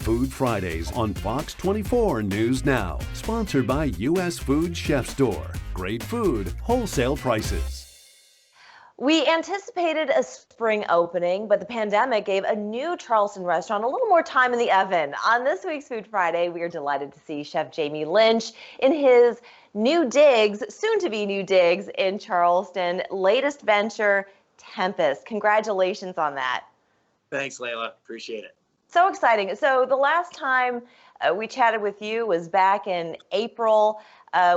Food Fridays on Fox 24 News Now. Sponsored by U.S. Food Chef Store. Great food, wholesale prices. We anticipated a spring opening, but the pandemic gave a new Charleston restaurant a little more time in the oven. On this week's Food Friday, we are delighted to see Chef Jamie Lynch in his new digs, soon to be new digs in Charleston, latest venture, Tempest. Congratulations on that. Thanks, Leyla. Appreciate it. So exciting. So the last time we chatted with you was back in April.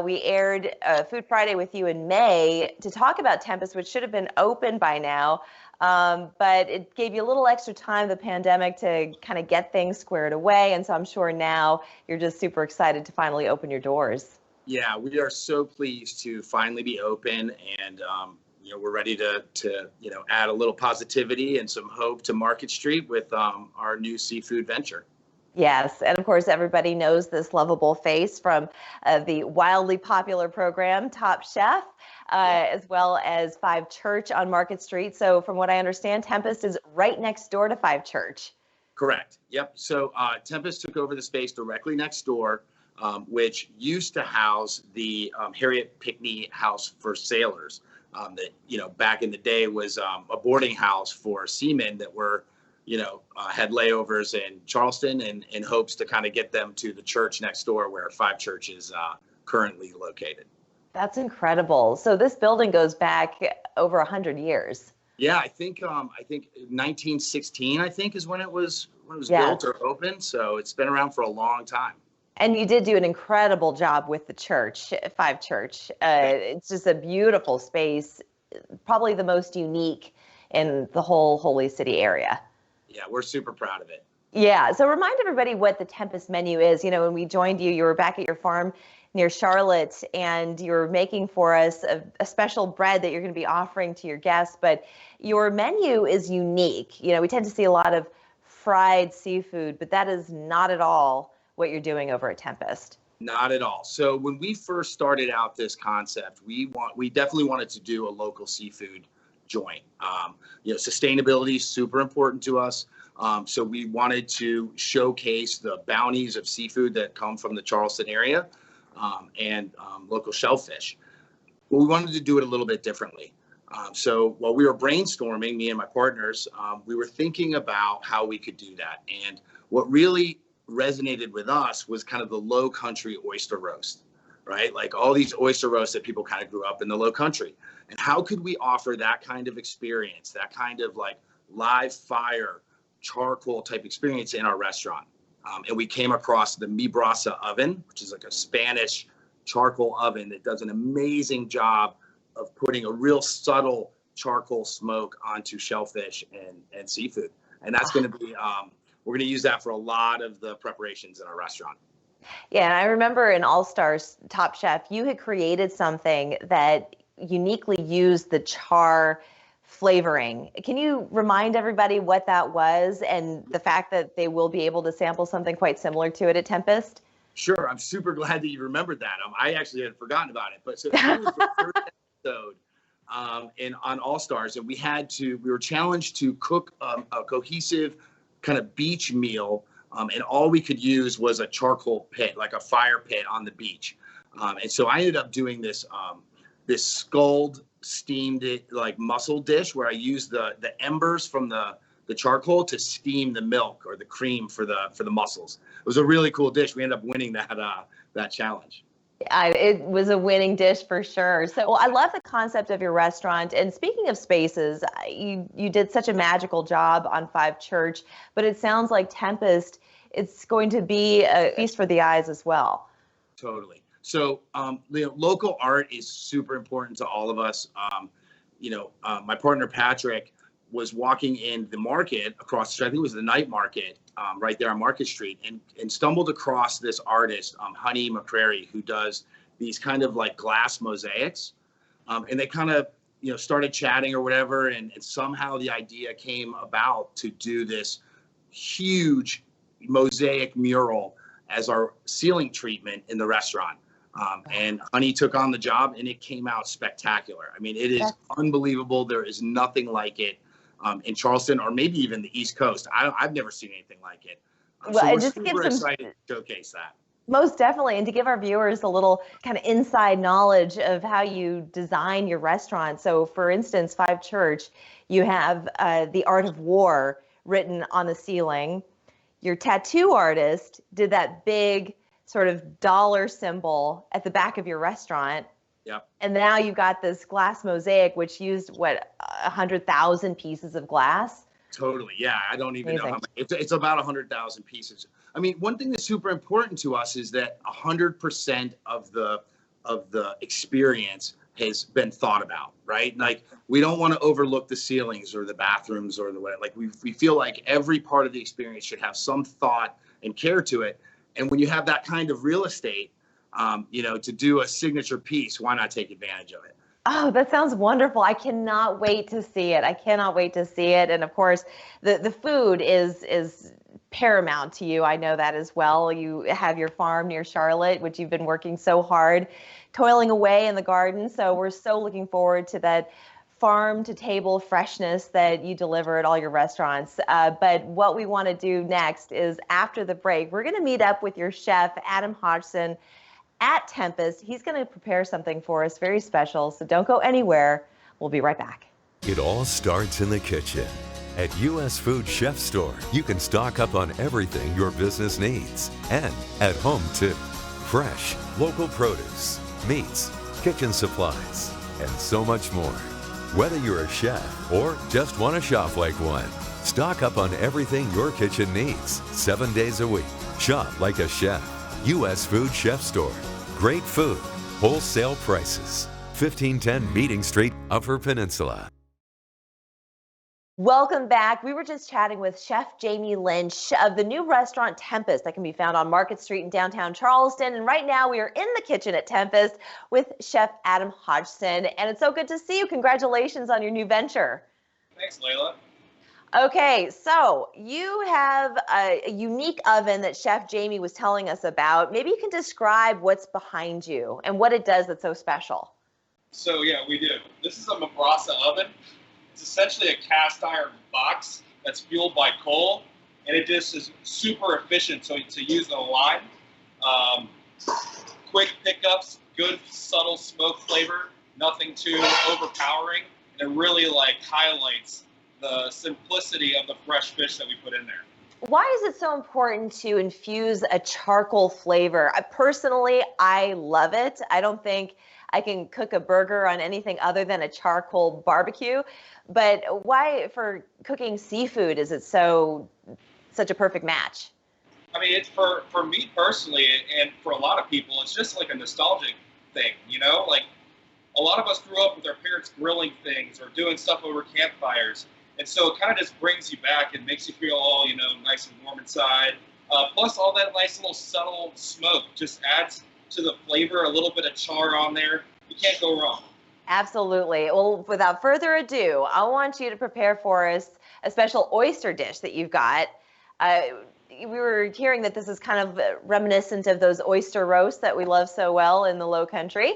We aired Food Friday with you in May to talk about Tempest, which should have been open by now. But it gave you a little extra time, the pandemic, to kind of get things squared away. And so I'm sure now you're just super excited to finally open your doors. Yeah, we are so pleased to finally be open, and we're ready to add a little positivity and some hope to Market Street with our new seafood venture. Yes, and of course everybody knows this lovable face from the wildly popular program Top Chef, as well as 5 Church on Market Street. So from what I understand, Tempest is right next door to 5 Church. Correct. Yep. So Tempest took over the space directly next door, which used to house the Harriet Pickney House for Sailors. That back in the day was a boarding house for seamen that were had layovers in Charleston, and in hopes to kind of get them to the church next door where 5 Church is currently located. That's incredible. So this building goes back over 100 years. Yeah, I think 1916, I think, is when it was built or opened. So it's been around for a long time. And you did do an incredible job with the church, 5 Church. It's just a beautiful space, probably the most unique in the whole Holy City area. Yeah, we're super proud of it. Yeah, so remind everybody what the Tempest menu is. When we joined you, you were back at your farm near Charlotte, and you were making for us a special bread that you're going to be offering to your guests. But your menu is unique. We tend to see a lot of fried seafood, but that is not at all what you're doing over at Tempest. Not at all. So when we first started out this concept, we definitely wanted to do a local seafood joint. Sustainability is super important to us. So we wanted to showcase the bounties of seafood that come from the Charleston area and local shellfish. But we wanted to do it a little bit differently. So while we were brainstorming, me and my partners, we were thinking about how we could do that. And what really resonated with us was kind of the low country oyster roast, right? Like all these oyster roasts that people kind of grew up in the low country. And how could we offer that kind of experience, that kind of like live fire, charcoal type experience in our restaurant? And we came across the MIBRASA oven, which is like a Spanish charcoal oven that does an amazing job of putting a real subtle charcoal smoke onto shellfish and seafood. And that's going to be, we're going to use that for a lot of the preparations in our restaurant. Yeah, and I remember in All-Stars Top Chef, you had created something that uniquely used the CHAR flavoring. Can you remind everybody what that was and the fact that they will be able to sample something quite similar to it at Tempest? Sure. I'm super glad that you remembered that. I actually had forgotten about it. But so it was the first episode on All-Stars, and we were challenged to cook a cohesive kind of beach meal, and all we could use was a charcoal pit, like a fire pit on the beach. And so I ended up doing this scald steamed like mussel dish where I used the embers from the charcoal to steam the milk or the cream for the mussels. It was a really cool dish. We ended up winning that challenge. It was a winning dish for sure. So I love the concept of your restaurant. And speaking of spaces, you did such a magical job on 5 Church, but it sounds like Tempest, it's going to be a feast for the eyes as well. Totally. So, local art is super important to all of us. My partner, Patrick, was walking in the market across the street. I think it was the night market right there on Market Street, and stumbled across this artist, Honey McCrary, who does these kind of like glass mosaics. And they kind of, started chatting or whatever. And somehow the idea came about to do this huge mosaic mural as our ceiling treatment in the restaurant. And Honey took on the job, and it came out spectacular. I mean, it is unbelievable. There is nothing like it in Charleston, or maybe even the East Coast. I've never seen anything like it. Well, So we're just to give super some, excited to showcase that. most definitely, and to give our viewers a little kind of inside knowledge of how you design your restaurant. So, for instance, Five Church, you have the Art of War written on the ceiling. Your tattoo artist did that big sort of dollar symbol at the back of your restaurant. Yep. And now you've got this glass mosaic, which used, what, 100,000 pieces of glass? Totally. Yeah. I don't even know Amazing. how many. It's about 100,000 pieces. I mean, one thing that's super important to us is that 100% of the experience has been thought about, right? Like, we don't want to overlook the ceilings or the bathrooms or the way, like, we feel like every part of the experience should have some thought and care to it. And when you have that kind of real estate, you know, to do a signature piece, why not take advantage of it? Oh, that sounds wonderful. I cannot wait to see it. I cannot wait to see it. And of course, the food is paramount to you. I know that as well. You have your farm near Charlotte, which you've been working so hard, toiling away in the garden. So we're so looking forward to that farm to table freshness that you deliver at all your restaurants. But what we want to do next is, after the break, we're going to meet up with your chef, Adam Hodgson, at Tempest. He's going to prepare something for us very special, so don't go anywhere. We'll be right back. It all starts in the kitchen. At U.S. Food Chef Store, you can stock up on everything your business needs. And at home, too. Fresh, local produce, meats, kitchen supplies, and so much more. Whether you're a chef or just want to shop like one, stock up on everything your kitchen needs 7 days a week. Shop like a chef. U.S. Food Chef Store. Great food, wholesale prices. 1510 Meeting Street, Upper Peninsula. Welcome back. We were just chatting with Chef Jamie Lynch of the new restaurant Tempest that can be found on Market Street in downtown Charleston. And right now we are in the kitchen at Tempest with Chef Adam Hodgson. And it's so good to see you. Congratulations on your new venture. Thanks, Leyla. Okay, so you have a unique oven that Chef Jamie was telling us about. Maybe you can describe what's behind you and what it does that's so special. So yeah, we do. This is a MIBRASA oven. It's essentially a cast iron box that's fueled by coal, and it just is super efficient to use in a line. Quick pickups, good subtle smoke flavor, nothing too overpowering, and it really highlights the simplicity of the fresh fish that we put in there. Why is it so important to infuse a charcoal flavor? Personally, I love it. I don't think I can cook a burger on anything other than a charcoal barbecue. But why, for cooking seafood, is it such a perfect match? I mean, it's for me personally, and for a lot of people, it's just like a nostalgic thing, you know? Like, a lot of us grew up with our parents grilling things or doing stuff over campfires. And so it kind of just brings you back and makes you feel all, you know, nice and warm inside. Plus all that nice little subtle smoke just adds to the flavor, a little bit of char on there. You can't go wrong. Absolutely. Well, without further ado, I want you to prepare for us a special oyster dish that you've got. We were hearing that this is kind of reminiscent of those oyster roasts that we love so well in the Lowcountry.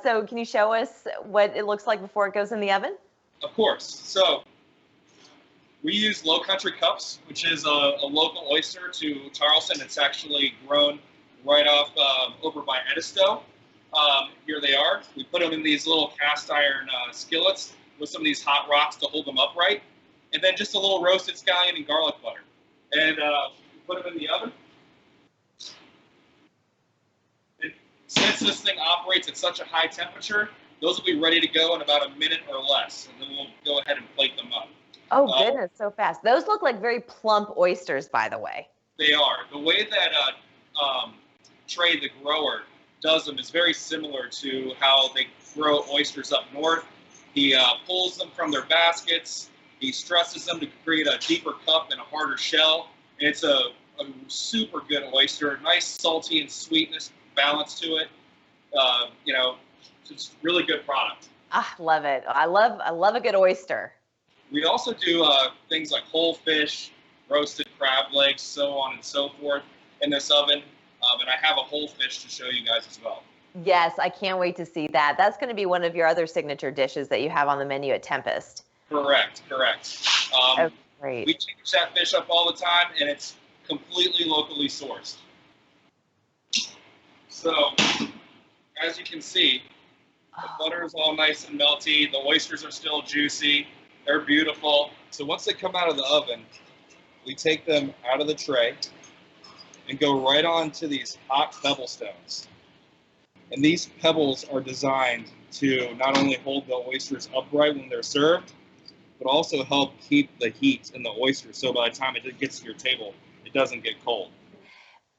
So can you show us what it looks like before it goes in the oven? Of course. So we use Lowcountry cups, which is a local oyster to Charleston. It's actually grown right off over by Edisto. Here they are. We put them in these little cast iron skillets with some of these hot rocks to hold them upright. And then just a little roasted scallion and garlic butter. And put them in the oven. And since this thing operates at such a high temperature, those will be ready to go in about a minute or less. And then we'll go ahead and plate them up. Oh, goodness, so fast. Those look like very plump oysters, by the way. They are. The way that Trey, the grower, does them is very similar to how they grow oysters up north. He pulls them from their baskets. He stresses them to create a deeper cup and a harder shell. And it's a super good oyster. Nice salty and sweetness balance to it. You know, it's really good product. Ah, love it. I love a good oyster. We also do things like whole fish, roasted crab legs, so on and so forth in this oven. And I have a whole fish to show you guys as well. Yes, I can't wait to see that. That's going to be one of your other signature dishes that you have on the menu at Tempest. Correct. Oh, great. We change that fish up all the time, and it's completely locally sourced. So, as you can see, the butter is all nice and melty. The oysters are still juicy. They're beautiful. So once they come out of the oven, we take them out of the tray and go right on to these hot pebble stones. And these pebbles are designed to not only hold the oysters upright when they're served, but also help keep the heat in the oyster, so by the time it gets to your table, it doesn't get cold.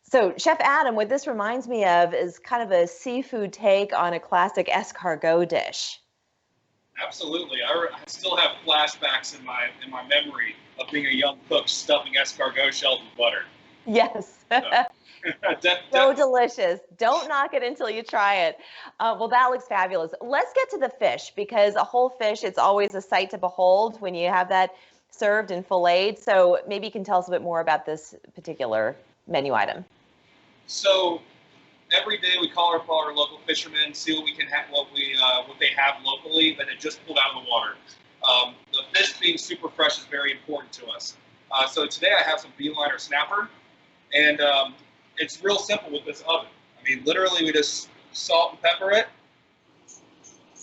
So, Chef Adam, what this reminds me of is kind of a seafood take on a classic escargot dish. Absolutely. I still have flashbacks in my memory of being a young cook stuffing escargot shells with butter. Yes. So delicious. Don't knock it until you try it. Well, that looks fabulous. Let's get to the fish, because a whole fish, it's always a sight to behold when you have that served and filleted. So maybe you can tell us a bit more about this particular menu item. So every day we call our local fishermen, see what we can have, what they have locally that had just pulled out of the water. The fish being super fresh is very important to us. So today I have some beeline or snapper, and it's real simple with this oven. I mean, literally we just salt and pepper it.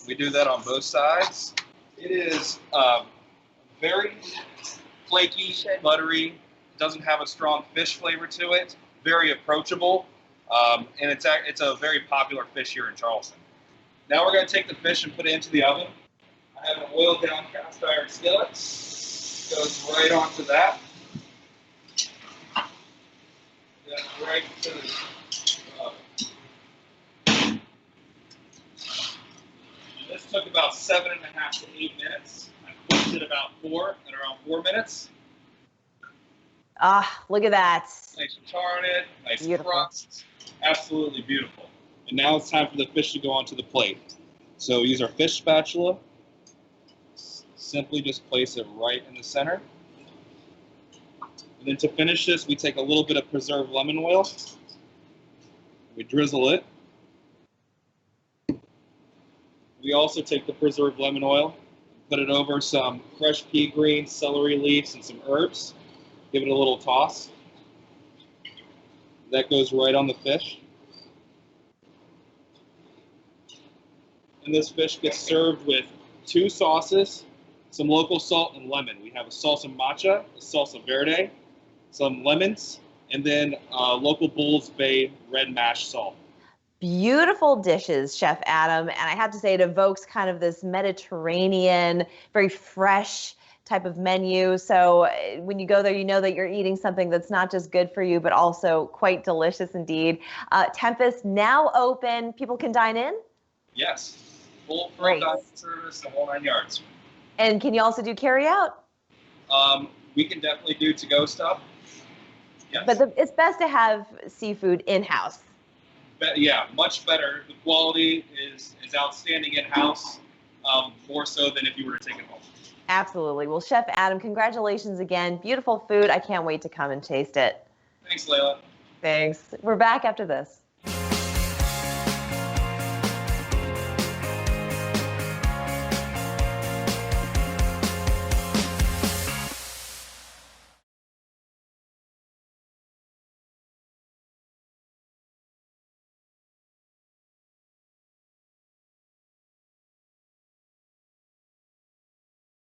We do that on both sides. It is very flaky, buttery. It doesn't have a strong fish flavor to it. Very approachable, and it's a very popular fish here in Charleston. Now we're going to take the fish and put it into the oven. I have an oiled down cast iron skillet. Goes right onto that. Then right to the oven. This took about 7.5 to 8 minutes. I cooked it about around 4 minutes. Ah, look at that. Nice char in it, nice Beautiful. crust, absolutely beautiful. And now it's time for the fish to go onto the plate. So we use our fish spatula. Simply just place it right in the center. And then to finish this, we take a little bit of preserved lemon oil. We drizzle it. We also take the preserved lemon oil, put it over some fresh pea greens, celery leaves, and some herbs. Give it a little toss. That goes right on the fish. And this fish gets served with 2 sauces, some local salt and lemon. We have a salsa macha, a salsa verde, some lemons, and then local Bull's Bay red mashed salt. Beautiful dishes, Chef Adam. And I have to say, it evokes kind of this Mediterranean, very fresh type of menu. So when you go there, you know that you're eating something that's not just good for you, but also quite delicious indeed. Tempest now open. People can dine in? Yes. Full Great. dining service, the whole 9 yards. And can you also do carry out? We can definitely do to-go stuff. Yes. But it's best to have seafood in-house. Yeah, much better. The quality is outstanding in-house, more so than if you were to take it home. Absolutely. Well, Chef Adam, congratulations again. Beautiful food. I can't wait to come and taste it. Thanks, Leyla. Thanks. We're back after this.